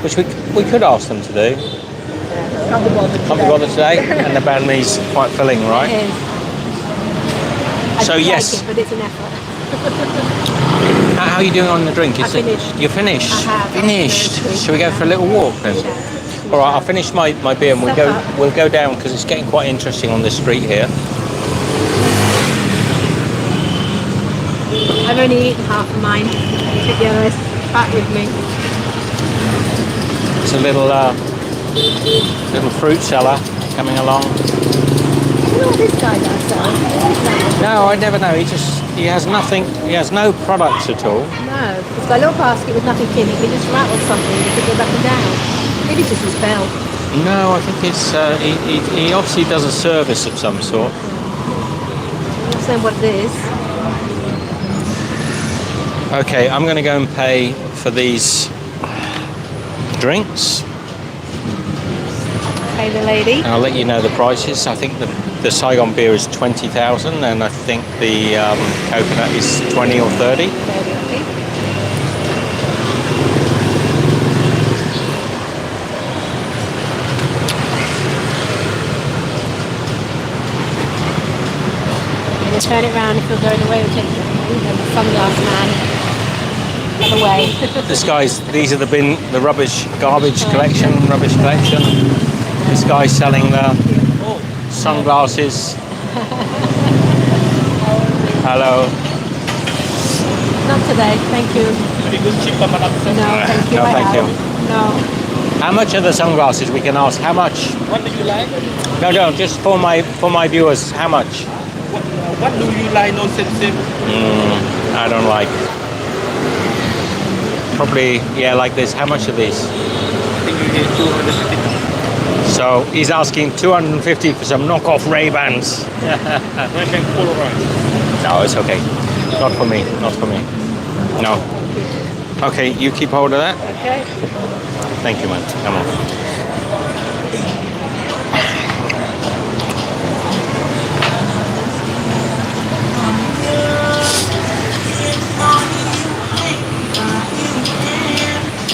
which we could ask them to do. Can't be bothered Can't be bothered today, and the banh mi's quite filling, right? It is. I So do yes. like it, but it's an effort. How are you doing on the drink? I finished. You're finished? I have. Finished? Very Shall we go for a little walk then? All right, I'll finish my beer and we'll go down, because it's getting quite interesting on this street here. I've only eaten half of mine, to be honest. Back with me. It's a little fruit seller coming along. I don't know what this guy does, No, I never know. He has nothing. He has no products at all. No, he's got a little basket with nothing in it. He just rattles something and he can go back and down. Maybe it's just his belt. No, I think it's he obviously does a service of some sort. I'm not saying what it is. Okay, I'm going to go and pay for these drinks, Pay the lady. and I'll let you know the prices. I think the Saigon beer is 20,000, and I think the coconut is 20 or 30. Turn it round if you're going away, we'll take the sunglass man other way. These are the garbage collection. This guy's selling the sunglasses. Hello. Not today, thank you. No, thank you. No, thank you. No. How much are the sunglasses? We can ask. How much? What do you like? No, just for my viewers. How much? What do you like? No sensitive. I don't like. Probably, yeah, like this. How much are these? I think you get 250. So he's asking 250 for some knockoff Ray-Bans. Ray-Ban polarized. No, it's okay. Not for me. Not for me. No. Okay, you keep hold of that. Okay. Thank you, man. Come on.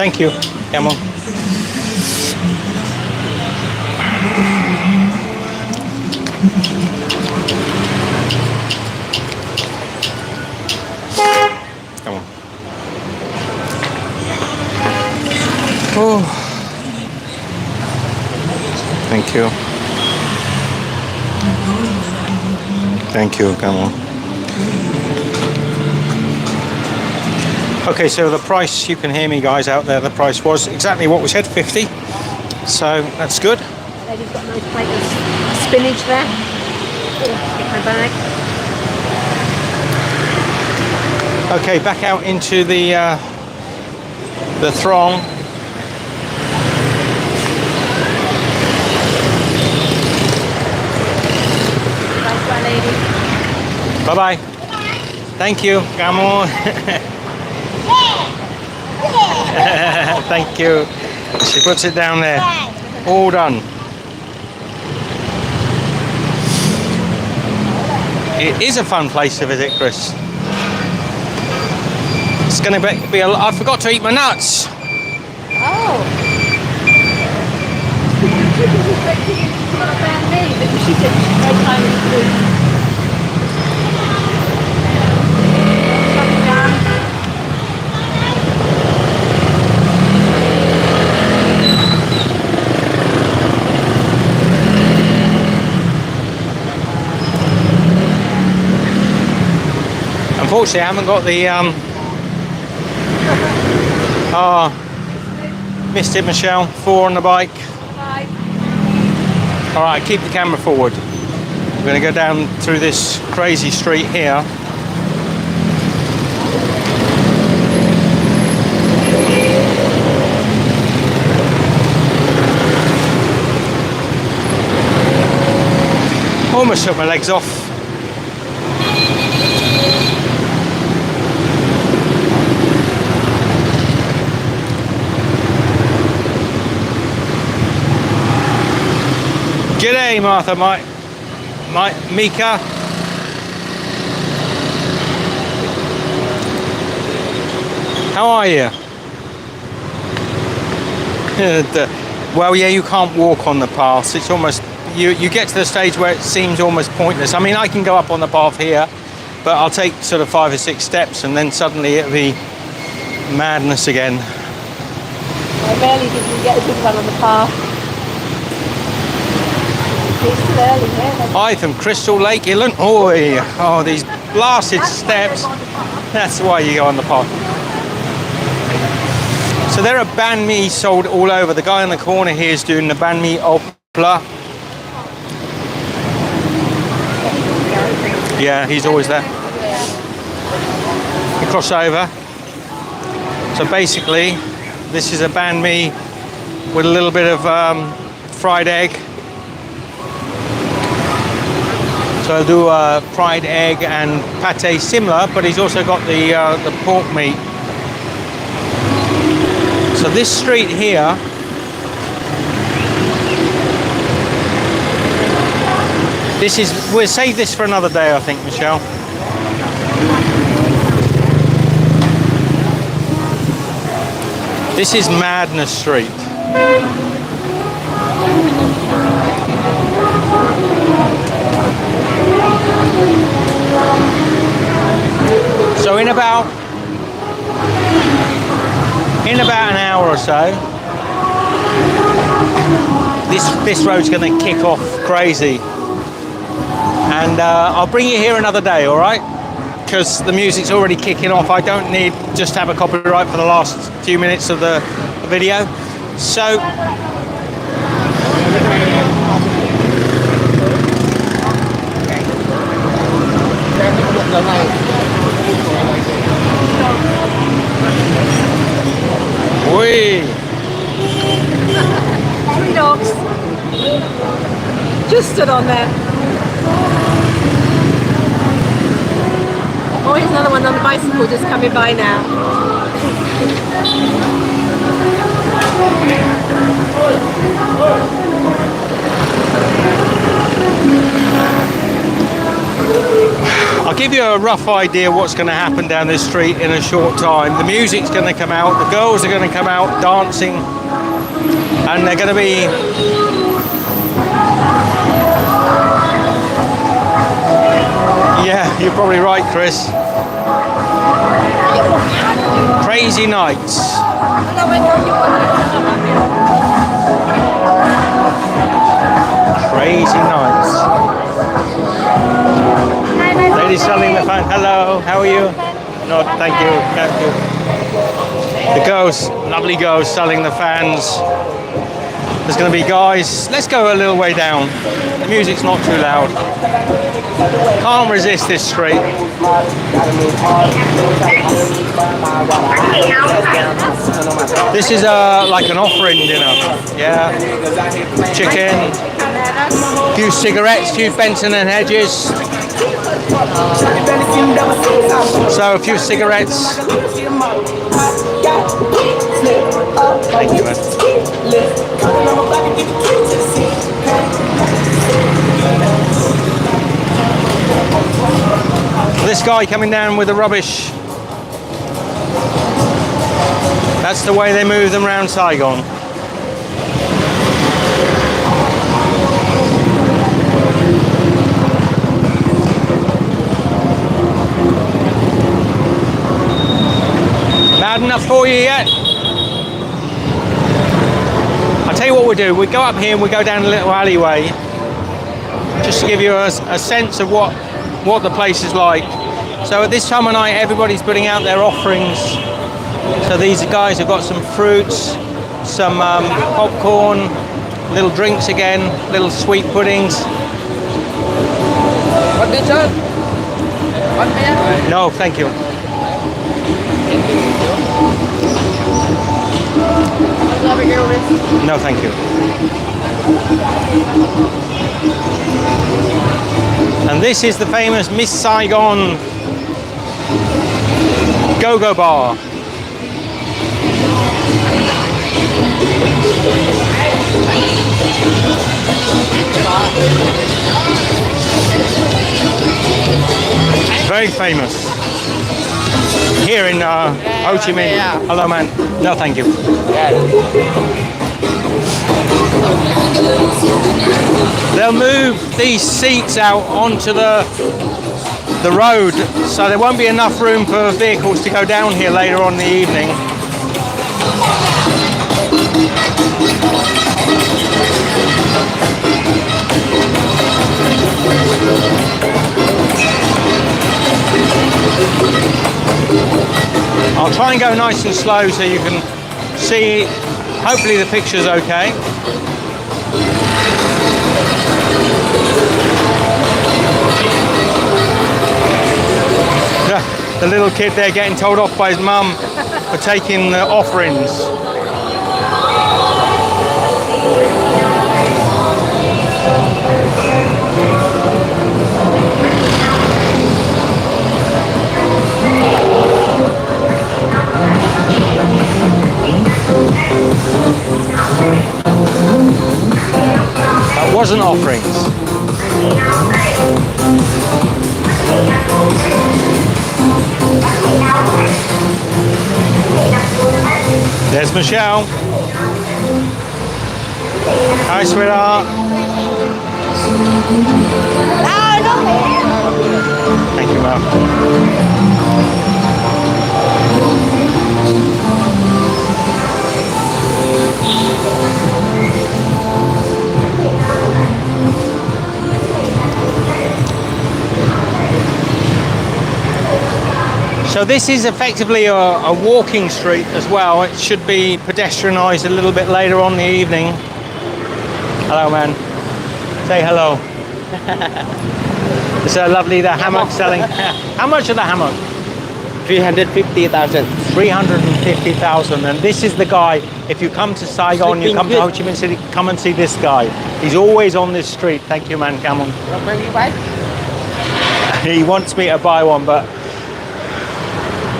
Thank you. Come on. Come on. Oh. Thank you. Thank you. Come on. Okay, so the price, you can hear me guys out there, the price was exactly what we said, 50. So that's good. Lady's got a nice plate of spinach there. Get my bag. Okay, back out into the throng. Bye, lady. Bye-bye. Thank you. Come on. Thank you. She puts it down there. All done. It is a fun place to visit, Chris. It's going to be a lot. I forgot to eat my nuts. Oh. She was expecting you to not Bahn Mi, but she said she's no time in the food. Coming down. Unfortunately, I haven't got the missed it, Michelle. 4 on the bike. Bye. All right, keep the camera forward. We're going to go down through this crazy street here. Almost took my legs off. G'day, Martha, Mika. How are you? Well, yeah, you can't walk on the paths. It's almost, you get to the stage where it seems almost pointless. I mean, I can go up on the path here, but I'll take sort of 5 or 6 steps and then suddenly it'll be madness again. I barely think you get a good one on the path. It's still early here. Hi from Crystal Lake, Illinois. Oh, these blasted steps. That's why you go on the path. So there are Bahn Mi sold all over. The guy in the corner here is doing the Bahn Mi Opla. Yeah, he's always there. You cross over. So basically, this is a Bahn Mi with a little bit of fried egg. So I'll do a fried egg and pate similar, but he's also got the pork meat. So this street here, we'll save this for another day, I think, Michelle. This is Madness Street. So in about an hour or so, this road's going to kick off crazy, and I'll bring you here another day, all right? Because the music's already kicking off. I don't need just to have a copyright for the last few minutes of the video. So Whee! 3 dogs. Just stood on there. Oh, here's another one on the bicycle just coming by now. I'll give you a rough idea what's going to happen down this street in a short time. The music's going to come out, the girls are going to come out dancing, and they're going to be yeah, you're probably right, Chris. Crazy nights. Crazy nights. Lady selling the fan. Hello, how are you? No, thank you. Thank you. The girls, lovely girls selling the fans. There's going to be guys. Let's go a little way down. The music's not too loud. Can't resist this street. This is like an offering dinner. Yeah. Chicken. A few cigarettes, a few Benson and Hedges. So a few cigarettes. Thank you, man. This guy coming down with the rubbish. That's the way they move them around Saigon. Bad enough for you yet? I'll tell you what we'll do. We go up here and we go down a little alleyway just to give you a sense of what the place is like. So at this time of night, everybody's putting out their offerings. So these guys have got some fruits, some popcorn, little drinks again, little sweet puddings. What did you? What beer? No, thank you. No, thank you. And this is the famous Miss Saigon Go-Go Bar. Very famous here in Ho Chi Minh. Hello, man. No, thank you. They'll move these seats out onto the road, so there won't be enough room for vehicles to go down here later on in the evening. I'll try and go nice and slow so you can see, hopefully the picture's okay. The little kid there getting told off by his mum for taking the offerings. That wasn't offerings. There's Michelle. Hi, sweetheart. Thank you, Mel. So this is effectively a walking street as well. It should be pedestrianised a little bit later on in the evening. Hello, man. Say hello. It's a lovely, the hammock selling. How much are the hammock? 350,000. 350,000. And this is the guy, if you come to Saigon, you come to Ho Chi Minh City, come and see this guy. He's always on this street. Thank you, man. Come on. He wants me to buy one, but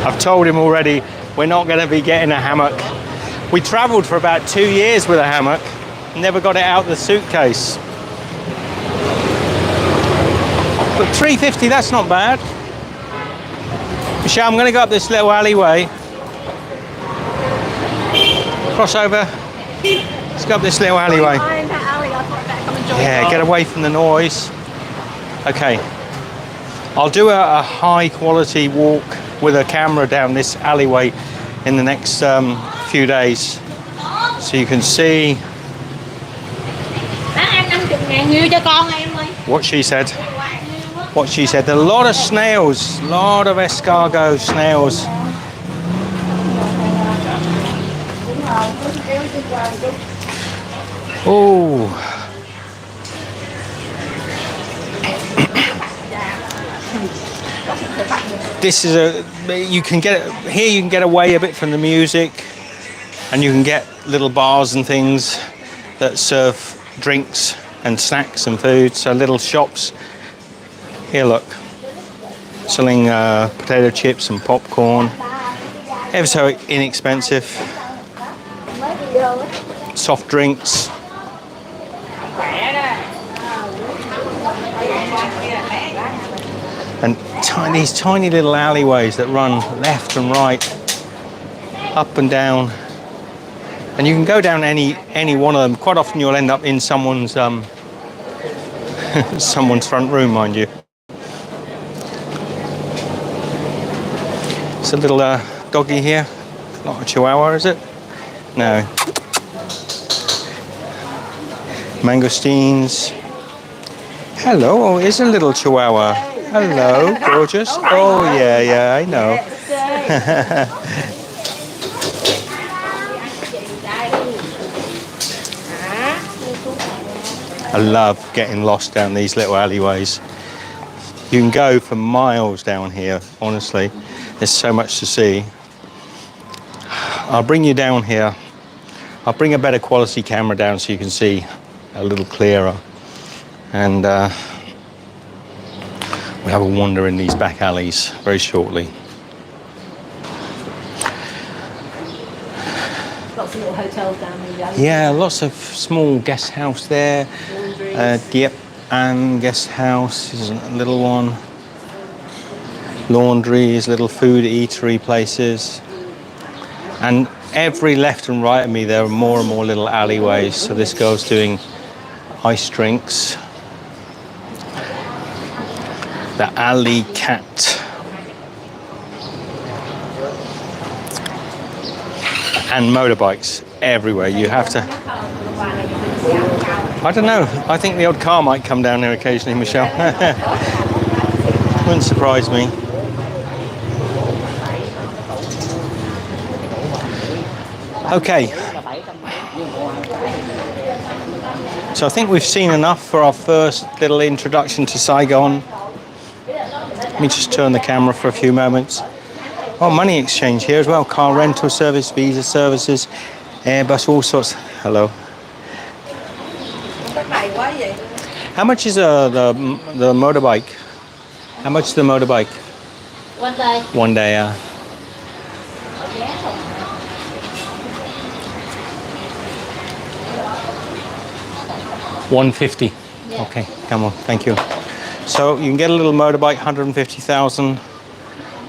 I've told him already we're not going to be getting a hammock. We travelled for about 2 years with a hammock, never got it out the suitcase. But 350, that's not bad. Michelle, I'm going to go up this little alleyway. Cross over. Let's go up this little alleyway. Yeah, get away from the noise. Okay. I'll do a high quality walk with a camera down this alleyway in the next few days. So you can see what she said. What she said. There are a lot of snails, a lot of escargot snails. Oh. This is you can get here. You can get away a bit from the music, and you can get little bars and things that serve drinks and snacks and food. So little shops. Here, look, selling potato chips and popcorn. Ever so inexpensive. Soft drinks. And these tiny little alleyways that run left and right, up and down. And you can go down any one of them. Quite often you'll end up in someone's someone's front room, mind you. It's a little doggy here. Not a chihuahua, is it? No. Mangosteens. Hello, oh, it is a little chihuahua. Hello, gorgeous. Oh, yeah, I know. I love getting lost down these little alleyways. You can go for miles down here, honestly. There's so much to see. I'll bring you down here. I'll bring a better quality camera down so you can see a little clearer. And we'll have a wander in these back alleys very shortly. Lots of little hotels down here. Yeah, lots of small guest house there. Yep, and guest house is a little one. Laundries, little food eatery places. And every left and right of me there are more and more little alleyways. So this girl's doing ice drinks. The alley cat. And motorbikes everywhere. You have to... I don't know. I think the odd car might come down here occasionally, Michelle. Wouldn't surprise me. Okay. So I think we've seen enough for our first little introduction to Saigon. Let me just turn the camera for a few moments. Oh, money exchange here as well. Car rental service, visa services, Airbus, all sorts. Hello. How much is the motorbike? How much is the motorbike? 1 day. 1 day, 150. Yeah. Okay, come on, thank you. So you can get a little motorbike, 150,000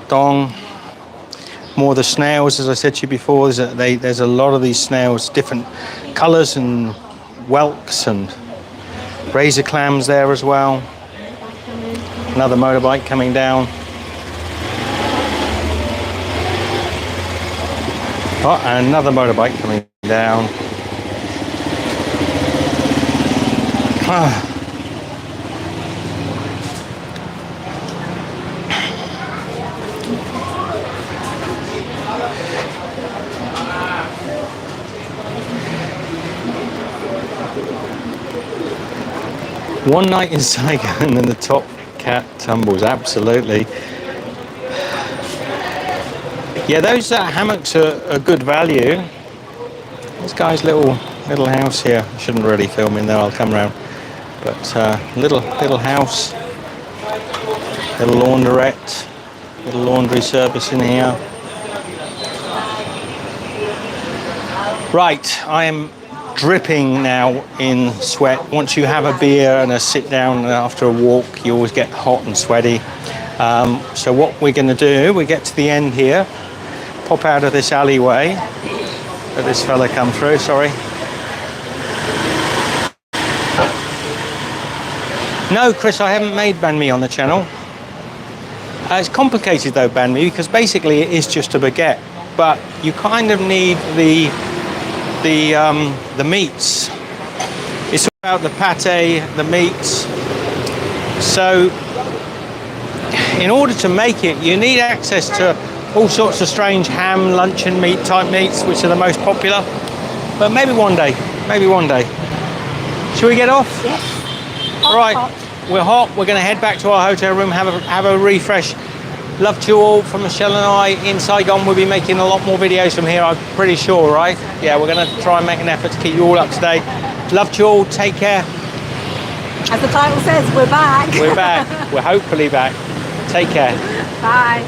dong. More of the snails, as I said to you before. There's a lot of these snails, different colours and whelks and razor clams there as well. Another motorbike coming down. Oh, and another motorbike coming down. One night in Saigon and the top cat tumbles, absolutely. Yeah, those hammocks are good value. This guy's little house here. I shouldn't really film in there, I'll come round. But little house, little laundrette, little laundry service in here. Right, I am dripping now in sweat. Once you have a beer and a sit down after a walk, you always get hot and sweaty. So what we're going to do, we get to the end here, pop out of this alleyway. Let this fella come through, sorry. No, Chris, I haven't made banh mi on the channel. It's complicated though, banh mi, because basically it is just a baguette, but you kind of need the meats. It's about the pate, the meats. So in order to make it, you need access to all sorts of strange ham, luncheon meat type meats, which are the most popular. But maybe one day, maybe one day. Shall we get off? Yes. All right, hot. we're hot. We're going to head back to our hotel room, have a refresh. Love to you all from Michelle and I in Saigon. We'll be making a lot more videos from here, I'm pretty sure, right? Yeah, we're going to try and make an effort to keep you all up to date. Love to you all. Take care. As the title says, we're back. We're back. We're hopefully back. Take care. Bye.